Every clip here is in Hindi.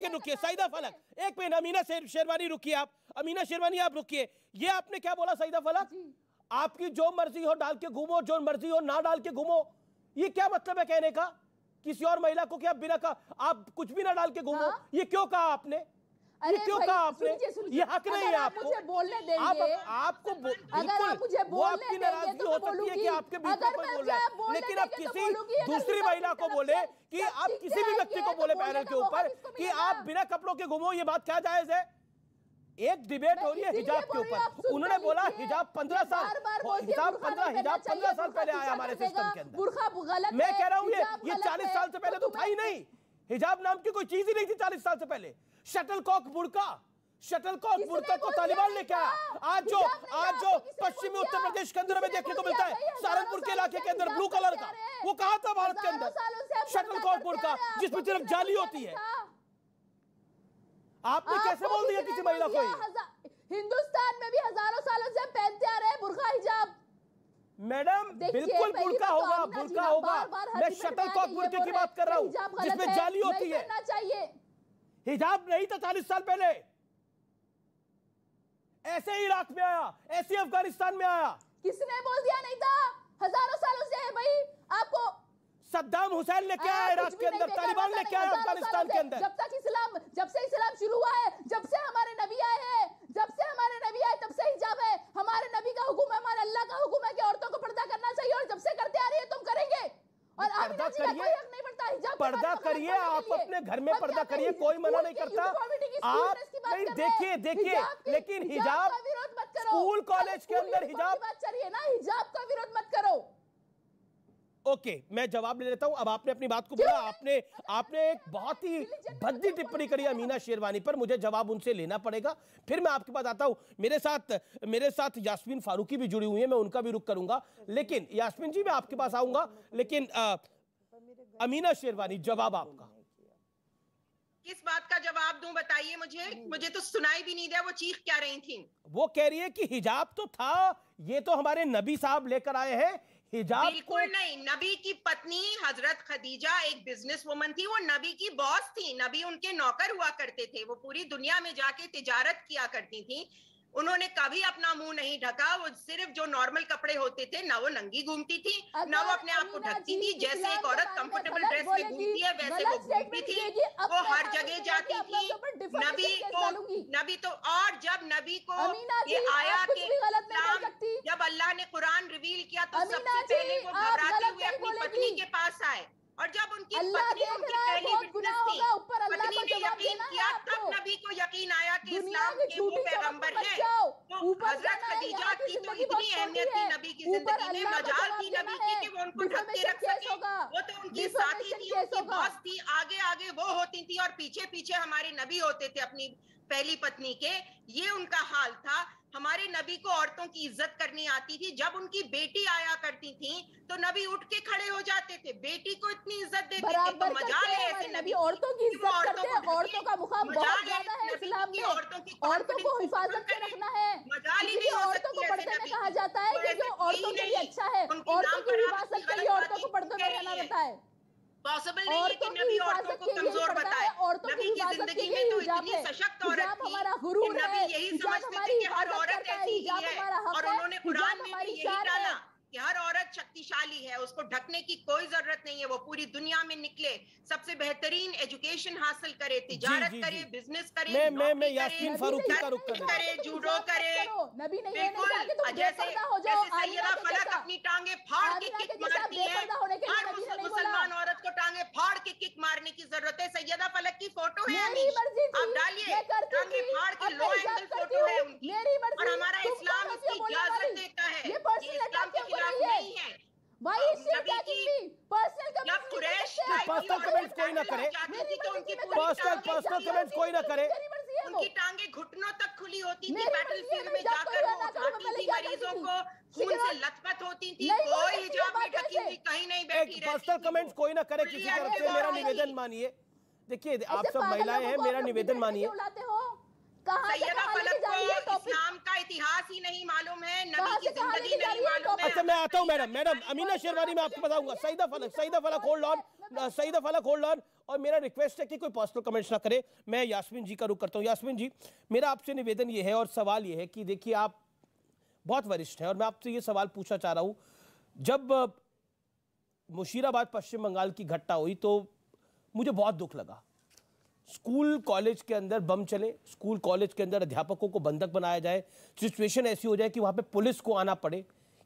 सेकंड रुकिए, सईदा फलक, एक मिनट, अमीना शेरवानी रुकिए, आप अमीना शेरवानी आप रुकिए। ये आपने क्या बोला सईदा फलक? आपकी जो मर्जी हो डाल के घूमो, जो मर्जी हो ना डाल के घूमो, ये क्या मतलब है कहने का? किसी और महिला को क्या बिना का आप कुछ भी ना डाल के घूमो, ये क्यों कहा आपने? ये क्यों कहा आपने? ये हक नहीं है आपको। मुझे बोलने देंगे, आपको अगर आप मुझे वो आपकी नाराजगी हो सकती है कि आपके बीच में कोई बोल रहा है, लेकिन आप किसी दूसरी महिला को बोले कि आप किसी भी व्यक्ति को बोले पैनल के ऊपर कि आप बिना कपड़ों के घूमो, ये बात क्या जायज है? एक डिबेट हो रही है हिजाब के ऊपर, उन्होंने बोला हिजाब 15 साल, हिजाब 15 साल पहले आया हमारे सिस्टम के अंदर। मैं कह रहा हूं ये 40 साल से पहले तो था ही नहीं, हिजाब नाम की कोई चीज ही नहीं थी 40 साल से पहले। शटलकॉक बुर्का को तालिबान लेके आया। आज जो पश्चिमी उत्तर प्रदेश के अंदर हमें देखने को मिलता है, सहारनपुर के इलाके के अंदर ब्लू कलर का, वो कहां था भारत के अंदर? शटलकॉक बुर्का जिसमें सिर्फ जाली होती है। आपने कैसे बोल दिया किसी महिला को? हिंदुस्तान में भी हजारों सालों से पहनते आ रहे हैं बुर्का हिजाब। मैडम बिल्कुल बुर्का होगा, बुर्का होगा। मैं शटलकॉक बुर्के की बात कर रहा हूँ जिसमें जाली होती है। हिजाब नहीं था 40 साल पहले, ऐसे ही इराक में आया, ऐसे अफगानिस्तान में आया। किसने बोल दिया नहीं था? हजारों सालों से है भाई। आपको सद्दाम हुसैन लेके आया इराक के अंदर, तालिबान लेके आया अफगानिस्तान के अंदर। जब से इस्लाम शुरू हुआ है, जब से हमारे नबी आए हैं, तब से हिजाब है। हमारे नबी का हुक्म है, हमारे अल्लाह का हुक्म है कि औरतों को पर्दा करना चाहिए, और जब से करते आ रही है तुम करेंगे। और पर्दा करिए, पर्दा करिए, आप अपने घर में पर्दा करिए, कोई मना नहीं करता। आप नहीं देखिए, लेकिन हिजाब स्कूल कॉलेज के अंदर हिजाब बात चलिए ना, हिजाब का विरोध मत करो। ओके, मैं जवाब ले लेता हूं। अब आपने अपनी बात को बोला, आपने एक बहुत ही भद्दी टिप्पणी करी अमीना शेरवानी पर, मुझे जवाब उनसे लेना पड़ेगा। फिर मैं आपके पास आता हूं। मेरे साथ यास्मीन फारूकी भी जुड़ी हुई है, मैं उनका भी रुख करूंगा। लेकिन यास्मीन जी मैं आपके पास आऊंगा, लेकिन अमीना शेरवानी जवाब आपका। किस बात का जवाब दूं बताइए मुझे तो सुनाई भी नहीं दिया वो चीख क्या रही थी। वो कह रही है कि हिजाब तो था, ये तो हमारे नबी साहब लेकर आए हैं हिजाब। बिल्कुल नहीं, नबी की पत्नी हजरत खदीजा एक बिजनेस वुमन थी, वो नबी की बॉस थी, नबी उनके नौकर हुआ करते थे, वो पूरी दुनिया में जाके तिजारत किया करती थी। उन्होंने कभी अपना मुंह नहीं ढका, वो सिर्फ जो नॉर्मल कपड़े होते थे ना वो नंगी घूमती थी ना वो अपने आप को ढकती थी। जैसे एक औरत कंफर्टेबल ड्रेस में घूमती है वैसे वो घूमती थी, वो हर जगह जाती थी। नबी तो और जब नबी को ये आया कि जब अल्लाह ने कुरान रिवील किया तो सबसे पहले वो घबराते हुए अपनी पत्नी के पास आए, और जब उनकी पत्नी उनकी पहली विटनेस थी, पत्नी ने यकीन किया, तब नबी को यकीन आया कि इस्लाम के वो पैगंबर हैं। तो हजरत खदीजा की तो इतनी अहमियत थी नबी की जिंदगी में, मजाल थी नबी की कि वो उनको ढक के रख सके। वो तो उनकी साथी थी, उनकी बॉस थी, आगे आगे वो होती थी और पीछे पीछे हमारे नबी होते थे अपनी पहली पत्नी के। ये उनका हाल था। हमारे नबी को औरतों की इज्जत करनी आती थी। जब उनकी बेटी आया करती थी तो नबी उठ के खड़े हो जाते थे, बेटी को इतनी इज्जत देते थे। तो मजाल है ऐसे नबी औरतों की इज्जत करते हैं, औरतों का मुकाम बहुत ज्यादा है इस्लाम में, औरतों को हिफाजत में रखना है। इसलिए औरतों को पर्दे में कहा जाता है कि जो औरतों के लिए अच्छा है, औरतों की हिफाजत के लिए औरतों को पर्दों में रहना रहता है। पॉसिबल नहीं है कि नबी औरतों को कमजोर बताए। नबी की जिंदगी में तो इतनी सशक्त औरत थी कि नबी यही समझते थे कि हर औरत ऐसी ही है, और उन्होंने कुरान में भी यही डाला कि हर औरत शक्तिशाली है, उसको ढकने की कोई जरूरत नहीं है। वो पूरी दुनिया में निकले, सबसे बेहतरीन एजुकेशन हासिल करे, तिजारत करे, बिजनेस करे, मैं यास्मीन फारूकी का रुख करे, जूडो करे। बिल्कुल जैसे सैयदा फलक अपनी टांगे फाड़ के किक मारती है, हर मुसलमान औरत को टांगे फाड़ के किक मारने की जरूरत है। सैयदा फलक की फोटो है, आप डालिए, टांगे फाड़ के लो एंगल फोटो है उनकी, और हमारा इस्लाम इसकी इजाजत देता है। ये इस्लाम के नहीं है भाई। पर्सनल कमेंट्स कोई ना करे, पर्सनल कमेंट्स कोई ना करे। उनकी टांगे घुटनों तक खुली होती थी, बैटलफील्ड में जाकर वो उठाती थी मरीजों को, खून से लथपथ होती थी, कोई हिजाब में ढकी हुई कहीं नहीं बैठी रहती। पर्सनल कमेंट्स कोई ना करे किसी तरफ से, मेरा निवेदन मानिए। देखिए आप सब महिलाएं हैं, मेरा निवेदन मानिए। सैयदा फलक को इस्लाम का इतिहास ही नहीं मालूम है, नबी की जिंदगी नहीं मालूम है। अच्छा मैं आता हूँ मैडम अमीना शेरवानी, मैं आपको बताऊंगा। सईदा फलक होल्ड ऑन। और मेरा रिक्वेस्ट है कि कोई पर्सनल कमेंट्स ना करे। मैं यास्मीन जी का रुख करता हूँ। यास्मीन जी, मेरा आपसे निवेदन ये है और सवाल ये है कि देखिए आप बहुत वरिष्ठ हैं और मैं आपसे ये सवाल पूछना चाह रहा हूँ, जब मुशीराबाद पश्चिम बंगाल की घटना हुई तो मुझे बहुत दुख लगा। स्कूल कॉलेज के अंदर बम चले, स्कूल कॉलेज के अंदर अध्यापकों को बंधक बनाया जाए, सिचुएशन ऐसी हो जाए कि वहां पे पुलिस को आना पड़े,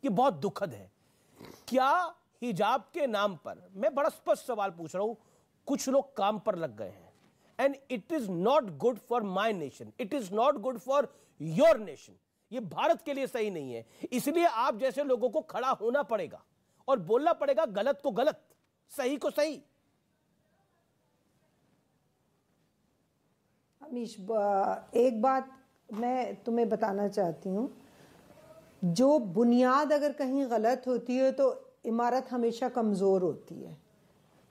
ये बहुत दुखद है। क्या हिजाब के नाम पर, मैं बड़ा स्पष्ट सवाल पूछ रहा हूं, कुछ लोग काम पर लग गए हैं and it is not good for my nation, it is not good for your nation. ये भारत के लिए सही नहीं है। इसलिए आप जैसे लोगों को खड़ा होना पड़ेगा और बोलना पड़ेगा गलत को गलत, सही को सही। अमीश, एक बात मैं तुम्हें बताना चाहती हूँ, जो बुनियाद अगर कहीं गलत होती है तो इमारत हमेशा कमज़ोर होती है।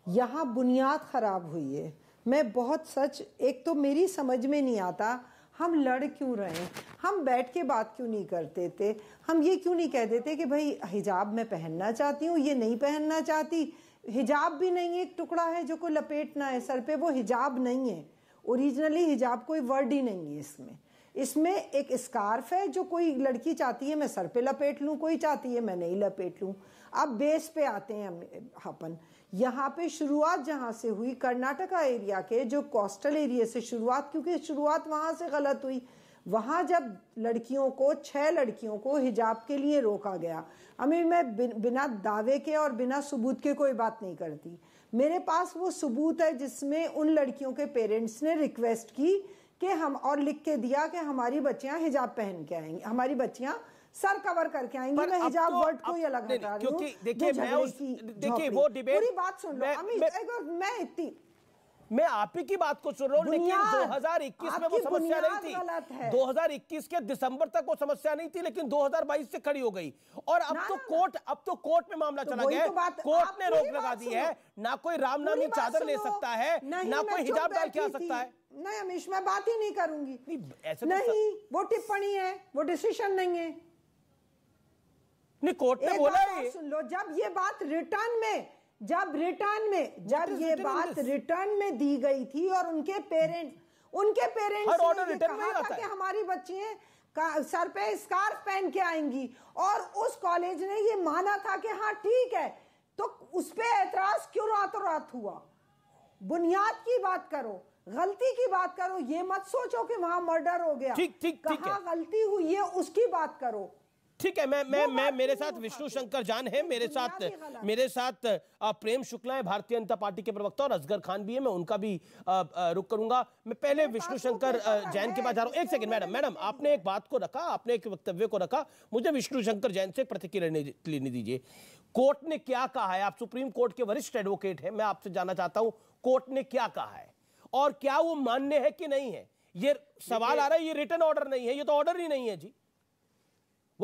यहाँ बुनियाद ख़राब हुई है। मैं बहुत सच, एक तो मेरी समझ में नहीं आता हम लड़ क्यों रहे हैं, हम बैठ के बात क्यों नहीं करते थे, हम ये क्यों नहीं कह देते कि भाई हिजाब मैं पहनना चाहती हूँ, ये नहीं पहनना चाहती। हिजाब भी नहीं एक टुकड़ा है जो कोई लपेटना है सर पे, वो हिजाब नहीं है। ओरिजिनली हिजाब कोई वर्ड ही नहीं है इसमें एक स्कार्फ है जो कोई लड़की चाहती है मैं सर पे लपेट लूँ, कोई चाहती है मैं नहीं लपेट लूँ। अब बेस पे आते हैं अपन, यहाँ पे शुरुआत जहाँ से हुई कर्नाटका एरिया के जो कोस्टल एरिया से शुरुआत, क्योंकि शुरुआत वहाँ से गलत हुई। वहाँ जब लड़कियों को 6 लड़कियों को हिजाब के लिए रोका गया, अभी मैं बिना दावे के और बिना सबूत के कोई बात नहीं करती, मेरे पास वो सबूत है जिसमें उन लड़कियों के पेरेंट्स ने रिक्वेस्ट की कि हम, और लिख के दिया कि हमारी बच्चियां हिजाब पहन के आएंगी, हमारी बच्चियां सर कवर करके आएंगी। मैं हिजाब वर्ड को ही अलग हटा रही हूँ, देखिए वो डिबेट, पूरी बात सुन लो अमीश, मैं आप ही की बात को सुन रहा हूँ, लेकिन 2021 में वो समस्या नहीं थी, 2021 के दिसंबर तक वो समस्या नहीं थी, लेकिन 2022 से खड़ी हो गई। और अब तो कोर्ट में मामला चला गया है, कोर्ट ने रोक लगा दी है, ना कोई रामनामी चादर ले सकता है, ना कोई हिजाब डाल के आ सकता है। नहीं अमीश, मैं बात ही नहीं करूंगी, नहीं वो टिप्पणी है, वो डिसीजन नहीं है। नहीं, कोर्ट ने बोला है। सुन लो, जब ये बात रिटर्न में दी गई थी और उनके पेरेंट्स ने कहा था कि हमारी बच्चियां सर पे स्कार्फ पहन के आएंगी, और उस कॉलेज ने ये माना था कि हाँ ठीक है, तो उस पे ऐतराज क्यों रातों रात हुआ? बुनियाद की बात करो, गलती की बात करो, ये मत सोचो कि वहां मर्डर हो गया। कहाँ गलती हुई है उसकी बात करो। ठीक है, मैं मेरे साथ विष्णु शंकर जान है, मेरे साथ प्रेम शुक्ला है, भारतीय जनता पार्टी के प्रवक्ता, और असगर खान भी है, मैं उनका भी रुख करूंगा। मैं पहले विष्णु शंकर जैन के पास जा रहा हूं। एक सेकंड मैडम, आपने एक बात को रखा, आपने एक वक्तव्य को रखा, मुझे विष्णु शंकर जैन से प्रतिक्रिया लेने दीजिए। कोर्ट ने क्या कहा है? आप सुप्रीम कोर्ट के वरिष्ठ एडवोकेट हैं, मैं आपसे जानना चाहता हूं कोर्ट ने क्या कहा है और क्या वो मान्य है कि नहीं है? ये सवाल आ रहा है, ये रिटन ऑर्डर नहीं है, ये तो ऑर्डर ही नहीं है जी।